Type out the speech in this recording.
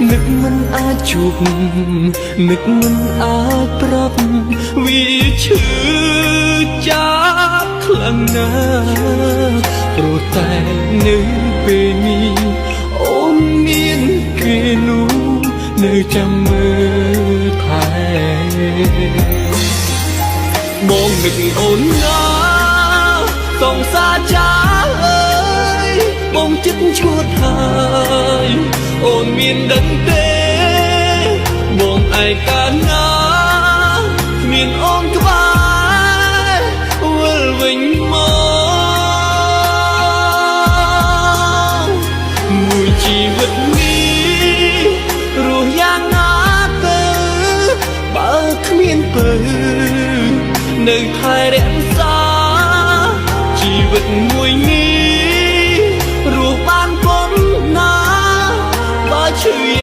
នឹកមិនអាចជួបនឹកមិនអាចប្រាប់វាឈឺចាប់ខ្លាំងណាស់ព្រោះតែនៅពេលនេះអូនមានគេនោះនៅចាំមើលថែបងនឹកអូនណាសងសាចាអើយបងចិត្តឈួតហើយអូនមានដឹងទេបងឯកាណាមានអូនក្បែរវិលវិញមកមួយជីវិតនេះរស់យ៉ាងណាទៅបើគ្មានពើនៅថែរក្សាជីវិតមួយនេះ